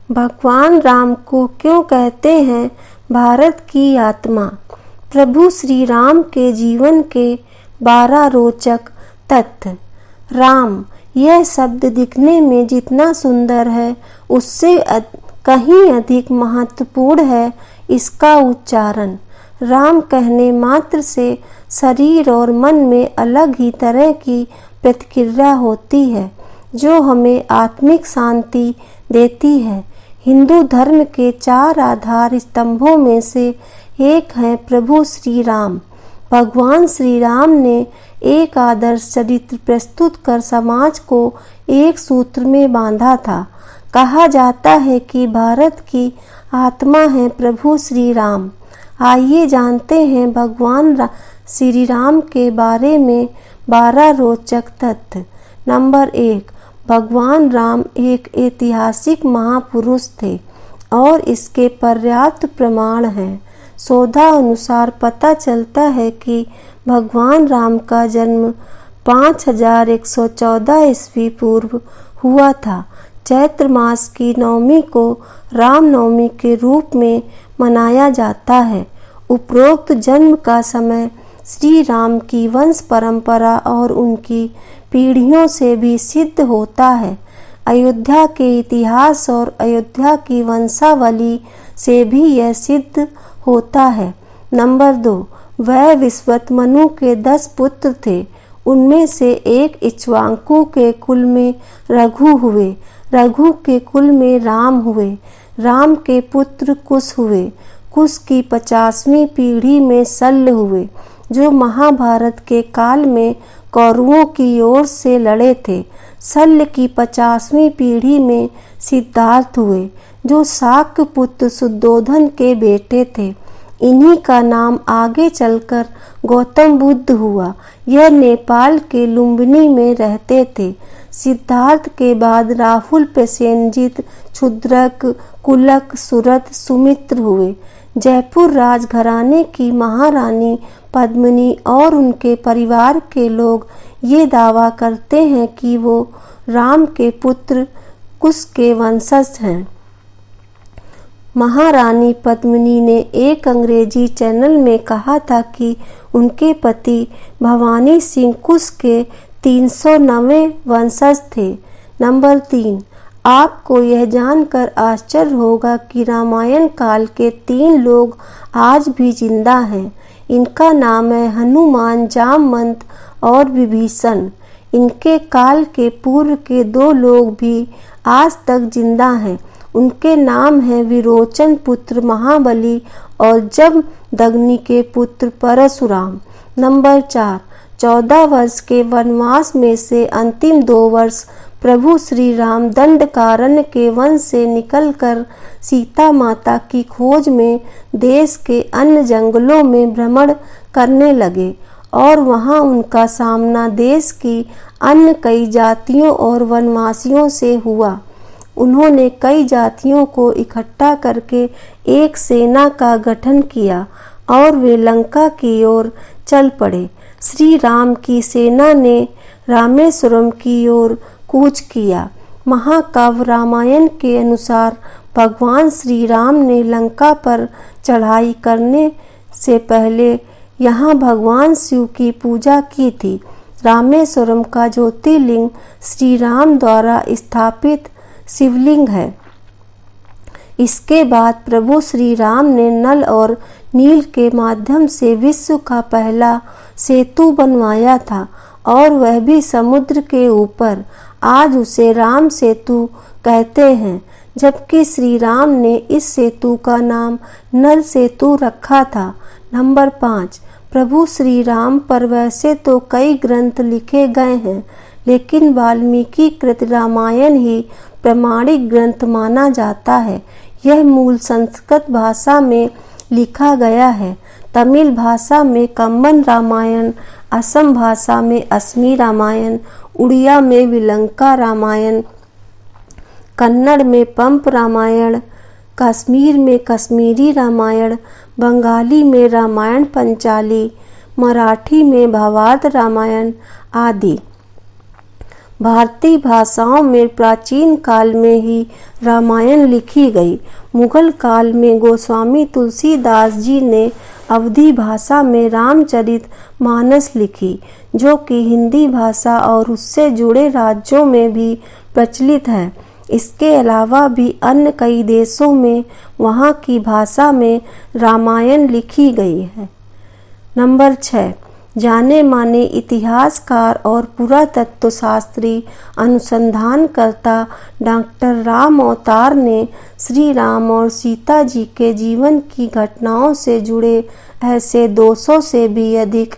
भगवान राम को क्यों कहते हैं भारत की आत्मा? प्रभु श्री राम के जीवन के 12 रोचक तथ्य। राम यह शब्द दिखने में जितना सुंदर है उससे कहीं अधिक महत्वपूर्ण है इसका उच्चारण। राम कहने मात्र से शरीर और मन में अलग ही तरह की प्रतिक्रिया होती है जो हमें आत्मिक शांति देती है। हिंदू धर्म के 4 आधार स्तंभों में से एक है प्रभु श्री राम। भगवान श्री राम ने एक आदर्श चरित्र प्रस्तुत कर समाज को एक सूत्र में बांधा था। कहा जाता है कि भारत की आत्मा है प्रभु श्री राम। आइए जानते हैं भगवान श्री राम के बारे में 12 रोचक तथ्य। नंबर 1, भगवान राम एक ऐतिहासिक महापुरुष थे और इसके पर्याप्त प्रमाण हैं। शोधानुसार पता चलता है कि भगवान राम का जन्म 5114 ईस्वी पूर्व हुआ था। चैत्र मास की नवमी को राम नवमी के रूप में मनाया जाता है। उपरोक्त जन्म का समय श्री राम की वंश परंपरा और उनकी पीढ़ियों से भी सिद्ध होता है। अयोध्या के इतिहास और अयोध्या की वंशावली से भी यह सिद्ध होता है। नंबर 2, वह विश्वत मनु के 10 पुत्र थे। उनमें से एक इक्ष्वाकु के कुल में रघु हुए, रघु के कुल में राम हुए, राम के पुत्र कुश हुए, कुश की 50वीं पीढ़ी में शल्य हुए जो महाभारत के काल में कौरवों की ओर से लड़े थे। शल्य की 50वीं पीढ़ी में सिद्धार्थ हुए जो शाक्य पुत्र शुद्धोधन के बेटे थे। इन्हीं का नाम आगे चलकर गौतम बुद्ध हुआ। यह नेपाल के लुम्बिनी में रहते थे। सिद्धार्थ के बाद राहुल, प्रसेनजित, क्षुद्रक, कुलक, सुरथ, सुमित्र हुए। जयपुर राजघराने की महारानी पद्मिनी और उनके परिवार के लोग ये दावा करते हैं कि वो राम के पुत्र कुश के वंशज हैं। महारानी पद्मिनी ने एक अंग्रेजी चैनल में कहा था कि उनके पति भवानी सिंह कुश के 309वें वंशज थे। नंबर 3, आपको यह जानकर आश्चर्य होगा कि रामायण काल के 3 लोग आज भी जिंदा हैं। इनका नाम है हनुमान, जामवंत और विभीषण। इनके काल के पूर्व के 2 लोग भी आज तक जिंदा हैं। उनके नाम हैं विरोचन पुत्र महाबली और जमदग्नि के पुत्र परशुराम। नंबर 4, 14 वर्ष के वनवास में से अंतिम 2 वर्ष प्रभु श्री राम दंडकारण्य के वन से निकलकर सीता माता की खोज में देश के अन्य जंगलों में भ्रमण करने लगे और वहां उनका सामना देश की अन्य कई जातियों और वनवासियों से हुआ। उन्होंने कई जातियों को इकट्ठा करके एक सेना का गठन किया और वे लंका की ओर चल पड़े। श्री राम की सेना ने रामेश्वरम की ओर कूच किया। महाकाव्य रामायण के अनुसार भगवान श्री राम ने लंका पर चढ़ाई करने से पहले यहाँ भगवान शिव की पूजा की थी। रामेश्वरम का ज्योतिर्लिंग श्री राम द्वारा स्थापित शिवलिंग है। इसके बाद प्रभु श्री राम ने नल और नील के माध्यम से विश्व का पहला सेतु बनवाया था और वह भी समुद्र के ऊपर। आज उसे राम सेतु कहते हैं, जबकि श्री राम ने इस सेतु का नाम नल सेतु रखा था। नंबर 5, प्रभु श्री राम पर वैसे तो कई ग्रंथ लिखे गए हैं, लेकिन वाल्मीकि कृत रामायण ही प्रमाणिक ग्रंथ माना जाता है। यह मूल संस्कृत भाषा में लिखा गया है। तमिल भाषा में कम्बन रामायण, असम भाषा में असमी रामायण, उड़िया में विलंका रामायण, कन्नड़ में पंप रामायण, कश्मीर में कश्मीरी रामायण, बंगाली में रामायण पंचाली, मराठी में भावार्थ रामायण आदि। भारतीय भाषाओं में प्राचीन काल में ही रामायण लिखी गई। मुगल काल में गोस्वामी तुलसीदास जी ने अवधी भाषा में रामचरित मानस लिखी, जो कि हिंदी भाषा और उससे जुड़े राज्यों में भी प्रचलित है। इसके अलावा भी अन्य कई देशों में वहाँ की भाषा में रामायण लिखी गई है। नंबर 6, जाने माने इतिहासकार और पुरातत्वशास्त्री अनुसंधानकर्ता डॉक्टर राम अवतार ने श्री राम और सीता जी के जीवन की घटनाओं से जुड़े ऐसे 200 से भी अधिक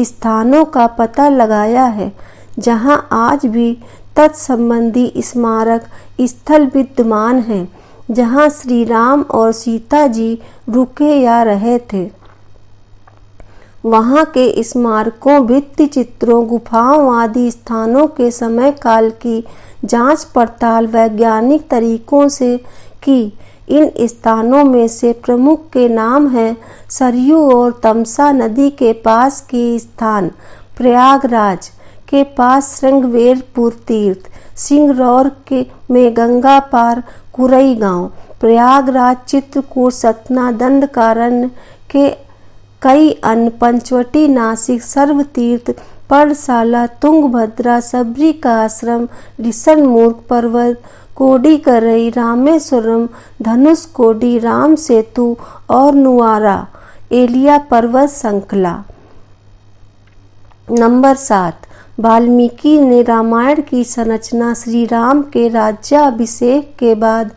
स्थानों का पता लगाया है, जहां आज भी तत्संबंधी स्मारक स्थल विद्यमान हैं, जहां श्री राम और सीता जी रुके या रहे थे। वहाँ के स्मारकों, भित्ति चित्रों, गुफाओं आदि स्थानों के समय काल की जांच पड़ताल वैज्ञानिक तरीकों से की। इन स्थानों में से प्रमुख के नाम हैं सरयू और तमसा नदी के पास के स्थान, प्रयागराज के पास श्रृंगवेरपुर तीर्थ, सिंगरौर के में गंगा पार कुरई गांव, प्रयागराज, चित्रकूट, सतना, दंडकारण्य के कई अन्य, पंचवटी, नासिक, सर्वतीर्थ, पर्णशाला, तुंगभद्रा, सबरी का आश्रम, ऋषणमूर्ख पर्वत, कोडिकरई, रामेश्वरम, धनुषकोडी, राम सेतु और नुआरा एलिया पर्वत श्रृंखला। नंबर 7, वाल्मीकि ने रामायण की संरचना श्री राम के राज्याभिषेक के बाद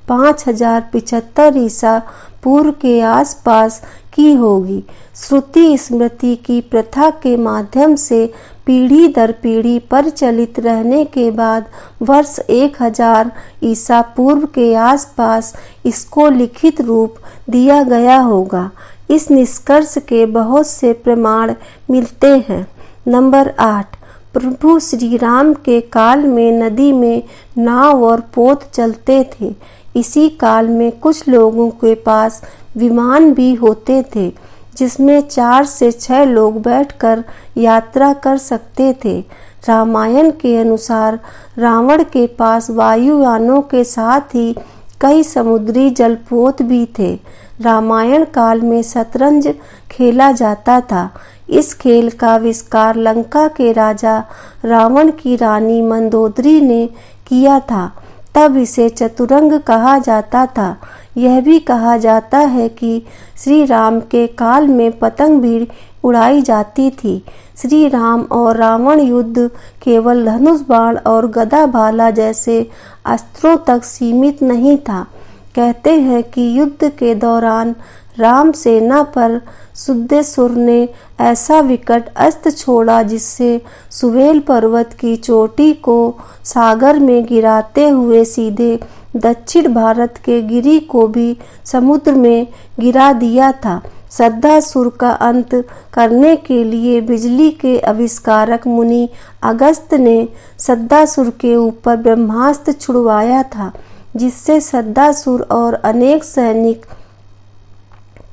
5075 ईसा पूर्व के आसपास की होगी। श्रुति स्मृति की प्रथा के माध्यम से पीढ़ी दर पीढ़ी प्रचलित रहने के बाद वर्ष 1000 ईसा पूर्व के आसपास इसको लिखित रूप दिया गया होगा। इस निष्कर्ष के बहुत से प्रमाण मिलते हैं। नंबर 8, प्रभु श्री राम के काल में नदी में नाव और पोत चलते थे। इसी काल में कुछ लोगों के पास विमान भी होते थे, जिसमें 4 से 6 लोग बैठकर यात्रा कर सकते थे। रामायण के अनुसार रावण के पास वायुयानों के साथ ही कई समुद्री जलपोत भी थे। रामायण काल में शतरंज खेला जाता था। इस खेल का आविष्कार लंका के राजा रावण की रानी मंदोदरी ने किया था। तब इसे चतुरंग कहा जाता था। यह भी कहा जाता है कि श्री राम के काल में पतंग भी उड़ाई जाती थी। श्री राम और रावण युद्ध केवल धनुष बाण और गदा भाला जैसे अस्त्रों तक सीमित नहीं था। कहते हैं कि युद्ध के दौरान राम सेना पर सुद्देसुर ने ऐसा विकट अस्त्र छोड़ा जिससे सुवेल पर्वत की चोटी को सागर में गिराते हुए सीधे दक्षिण भारत के गिरी को भी समुद्र में गिरा दिया था। सद्दासुर का अंत करने के लिए बिजली के आविष्कारक मुनि अगस्त ने सद्दासुर के ऊपर ब्रह्मास्त्र छुड़वाया था, जिससे सद्दासुर और अनेक सैनिक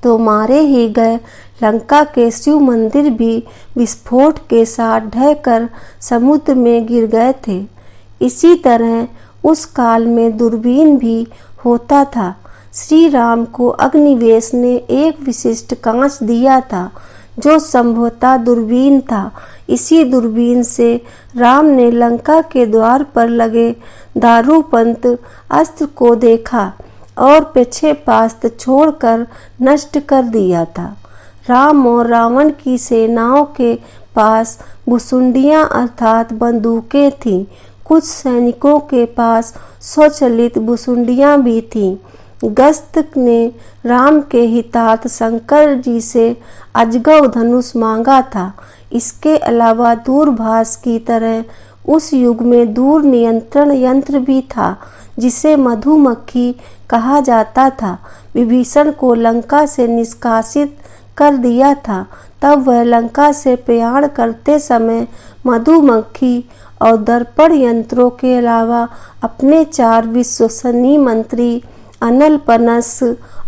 तो मारे ही गए, लंका के शिव मंदिर भी विस्फोट के साथ ढहकर समुद्र में गिर गए थे। इसी तरह उस काल में दूरबीन भी होता था। श्री राम को अग्निवेश ने एक विशिष्ट कांच दिया था, जो संभवतः दूरबीन था। इसी दूरबीन से राम ने लंका के द्वार पर लगे दारूपंत अस्त्र को देखा और पेछेपास्त छोड़कर नष्ट कर दिया था। राम और रावण की सेनाओं के पास भुसुंडियां अर्थात बंदूकें थीं। कुछ सैनिकों के पास स्वचालित भुसुंडियां भी थीं। गस्त ने राम के हितार्थ शंकर जी से अजगव धनुष मांगा था। इसके अलावा दूरभाष की तरह उस युग में दूर नियंत्रण यंत्र भी था, जिसे मधुमक्खी कहा जाता था। विभीषण को लंका से निष्कासित कर दिया था। तब वह लंका से प्रयाण करते समय मधुमक्खी और दर्पण यंत्रों के अलावा अपने 4 विश्वसनीय मंत्री अनलपनस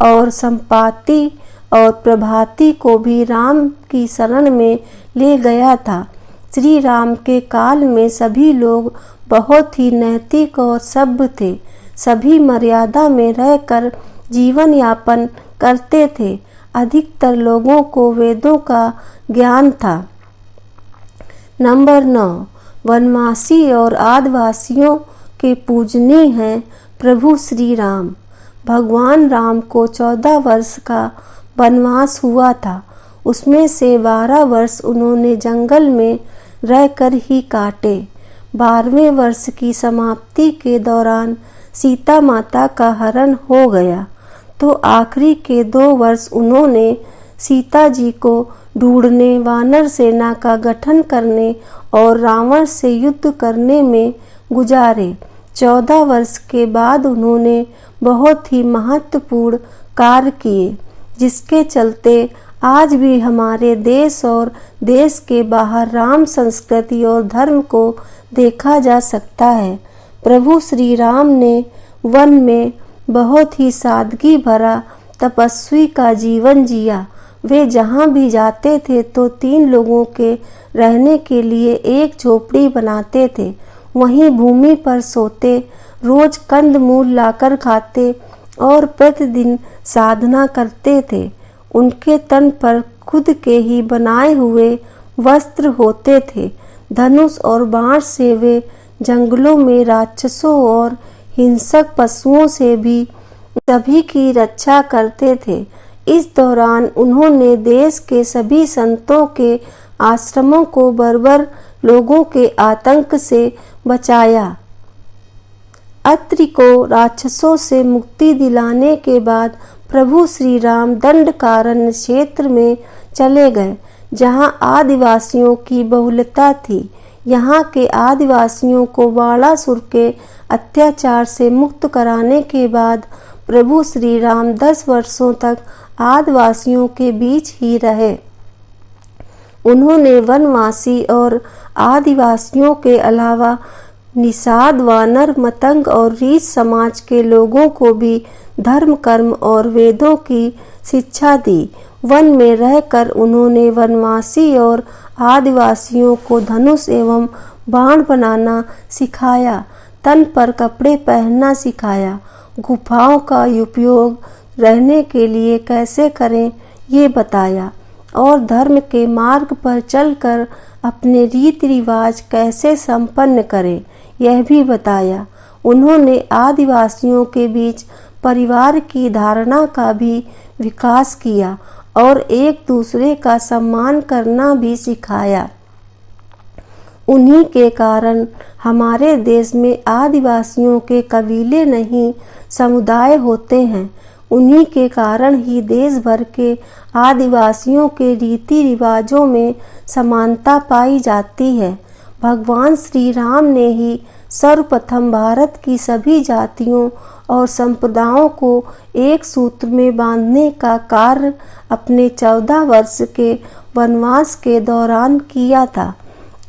और संपाति और प्रभाती को भी राम की शरण में ले गया था। श्री राम के काल में सभी लोग बहुत ही नैतिक और सभ्य थे। सभी मर्यादा में रहकर जीवन यापन करते थे। अधिकतर लोगों को वेदों का ज्ञान था। नंबर 9, वनवासी और आदिवासियों के पूजनीय हैं प्रभु श्री राम। भगवान राम को 14 वर्ष का वनवास हुआ था। उसमें से 12 वर्ष उन्होंने जंगल में रहकर ही काटे। 12वें वर्ष की समाप्ति के दौरान सीता माता का हरण हो गया, तो आखिरी के 2 वर्ष उन्होंने सीता जी को ढूंढने, वानर सेना का गठन करने और रावण से युद्ध करने में गुजारे। 14 वर्ष के बाद उन्होंने बहुत ही महत्वपूर्ण कार्य किए, जिसके चलते आज भी हमारे देश और देश के बाहर राम संस्कृति और धर्म को देखा जा सकता है। प्रभु श्री राम ने वन में बहुत ही सादगी भरा तपस्वी का जीवन जिया। वे जहाँ भी जाते थे तो 3 लोगों के रहने के लिए एक झोपड़ी बनाते थे। वहीं भूमि पर सोते, रोज कंदमूल लाकर खाते और प्रतिदिन साधना करते थे। उनके तन पर खुद के ही बनाए हुए वस्त्र होते थे। धनुष और बाण से वे जंगलों में राक्षसों और हिंसक पशुओं से भी सभी की रक्षा करते थे। इस दौरान उन्होंने देश के सभी संतों के आश्रमों को बर्बर लोगों के आतंक से बचाया। अत्रि को राक्षसों से मुक्ति दिलाने के बाद प्रभु श्री राम दंडकारण्य क्षेत्र में चले गए, जहां आदिवासियों की बहुलता थी। यहाँ के आदिवासियों को बाणासुर के अत्याचार से मुक्त कराने के बाद प्रभु श्री राम 10 वर्षों तक आदिवासियों के बीच ही रहे। उन्होंने वनवासी और आदिवासियों के अलावा निषाद, वानर, मतंग और रीछ समाज के लोगों को भी धर्म, कर्म और वेदों की शिक्षा दी। वन में रहकर उन्होंने वनवासी और आदिवासियों को धनुष एवं बाण बनाना सिखाया, तन पर कपड़े पहनना सिखाया, गुफाओं का उपयोग रहने के लिए कैसे करें ये बताया और धर्म के मार्ग पर चलकर अपने रीति रिवाज कैसे संपन्न करें यह भी बताया। उन्होंने आदिवासियों के बीच परिवार की धारणा का भी विकास किया और एक दूसरे का सम्मान करना भी सिखाया। उन्हीं के कारण हमारे देश में आदिवासियों के कबीले नहीं समुदाय होते हैं। उन्हीं के कारण ही देश भर के आदिवासियों के रीति रिवाजों में समानता पाई जाती है। भगवान श्री राम ने ही सर्वप्रथम भारत की सभी जातियों और संप्रदायों को एक सूत्र में बांधने का कार्य अपने 14 वर्ष के वनवास के दौरान किया था।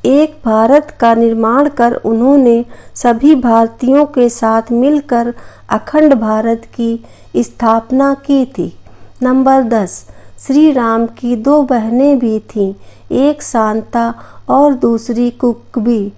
एक भारत का निर्माण कर उन्होंने सभी भारतीयों के साथ मिलकर अखंड भारत की स्थापना की थी। नंबर 10, श्री राम की 2 बहनें भी थीं, एक शांता और दूसरी कुकबी।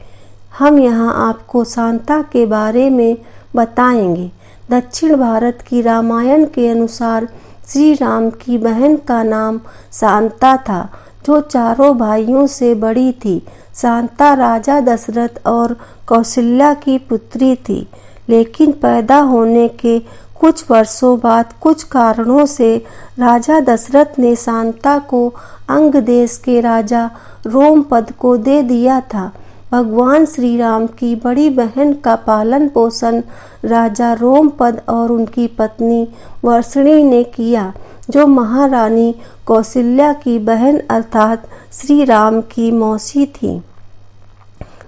हम यहाँ आपको शांता के बारे में बताएंगे। दक्षिण भारत की रामायण के अनुसार श्री राम की बहन का नाम शांता था, जो 4 भाइयों से बड़ी थी। शांता राजा दशरथ और कौशल्या की पुत्री थी, लेकिन पैदा होने के कुछ वर्षों बाद कुछ कारणों से राजा दशरथ ने शांता को अंग देश के राजा रोमपद को दे दिया था। भगवान श्री राम की बड़ी बहन का पालन पोषण राजा रोमपद और उनकी पत्नी वर्षणी ने किया, जो महारानी कौशल्या की बहन अर्थात श्री राम की मौसी थी।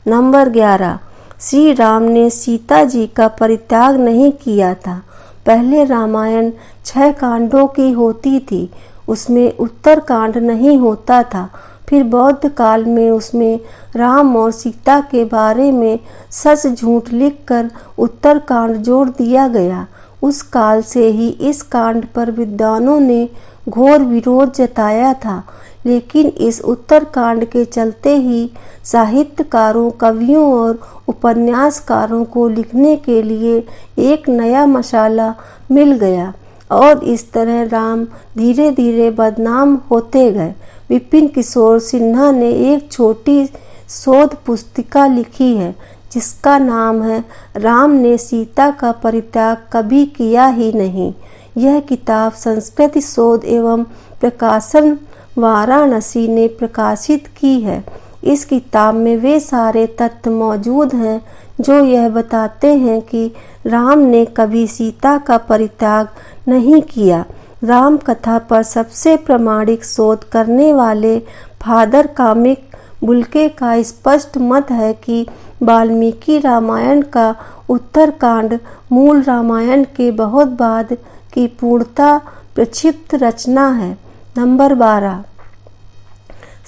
नंबर 11, श्री राम ने सीता जी का परित्याग नहीं किया था। पहले रामायण 6 कांडों की होती थी, उसमें उत्तर कांड नहीं होता था। फिर बौद्ध काल में उसमें राम और सीता के बारे में सच झूठ लिखकर उत्तर कांड जोड़ दिया गया। उस काल से ही इस कांड पर विद्वानों ने घोर विरोध जताया था, लेकिन इस उत्तरकांड के चलते ही साहित्यकारों, कवियों और उपन्यासकारों को लिखने के लिए एक नया मसाला मिल गया और इस तरह राम धीरे धीरे बदनाम होते गए। विपिन किशोर सिन्हा ने एक छोटी शोध पुस्तिका लिखी है जिसका नाम है राम ने सीता का परित्याग कभी किया ही नहीं। यह किताब संस्कृति शोध एवं प्रकाशन वाराणसी ने प्रकाशित की है। इस किताब में वे सारे तथ्य मौजूद हैं जो यह बताते हैं कि राम ने कभी सीता का परित्याग नहीं किया। राम कथा पर सबसे प्रामाणिक शोध करने वाले फादर कामिक बुल्के का स्पष्ट मत है कि वाल्मीकि रामायण का उत्तरकांड मूल रामायण के बहुत बाद की पूर्णता प्रक्षिप्त रचना है। नंबर 12,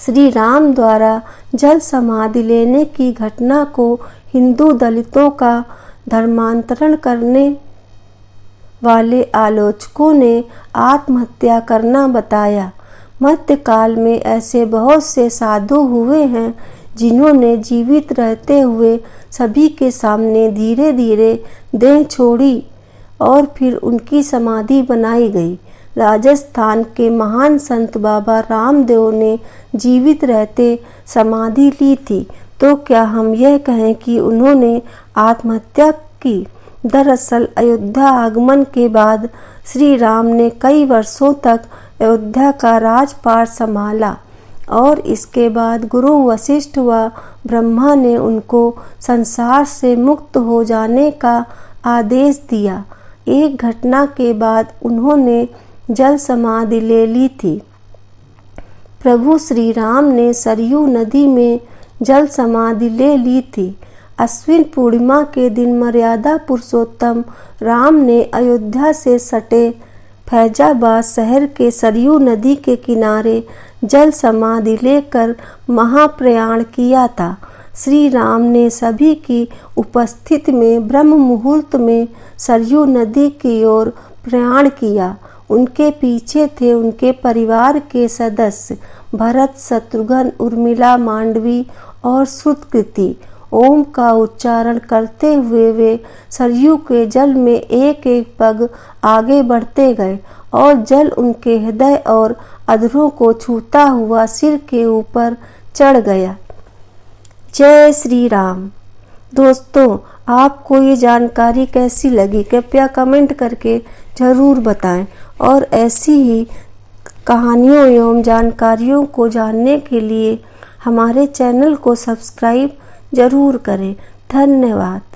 श्री राम द्वारा जल समाधि लेने की घटना को हिंदू दलितों का धर्मांतरण करने वाले आलोचकों ने आत्महत्या करना बताया। मध्यकाल में ऐसे बहुत से साधु हुए हैं जिन्होंने जीवित रहते हुए सभी के सामने धीरे धीरे देह छोड़ी और फिर उनकी समाधि बनाई गई। राजस्थान के महान संत बाबा रामदेव ने जीवित रहते समाधि ली थी, तो क्या हम यह कहें कि उन्होंने आत्महत्या की? दरअसल अयोध्या आगमन के बाद श्री राम ने कई वर्षों तक अयोध्या का राजपाट संभाला और इसके बाद गुरु वशिष्ठ व ब्रह्मा ने उनको संसार से मुक्त हो जाने का आदेश दिया। एक घटना के बाद उन्होंने जल समाधि ले ली थी। प्रभु श्री राम ने सरयू नदी में जल समाधि ले ली थी। अश्विन पूर्णिमा के दिन मर्यादा पुरुषोत्तम राम ने अयोध्या से सटे फैजाबाद शहर के सरयू नदी के किनारे जल समाधि लेकर महाप्रयाण किया था। श्री राम ने सभी की उपस्थिति में ब्रह्म मुहूर्त में सरयू नदी की ओर प्रयाण किया। उनके पीछे थे उनके परिवार के सदस्य भरत, शत्रुघ्न, उर्मिला, मांडवी और सुकृति। ओम का उच्चारण करते हुए वे सरयू के जल में एक एक पग आगे बढ़ते गए और जल उनके हृदय और अधरों को छूता हुआ सिर के ऊपर चढ़ गया। जय श्री राम। दोस्तों, आपको ये जानकारी कैसी लगी कृपया कमेंट करके ज़रूर बताएं और ऐसी ही कहानियों एवं जानकारियों को जानने के लिए हमारे चैनल को सब्सक्राइब ज़रूर करें। धन्यवाद।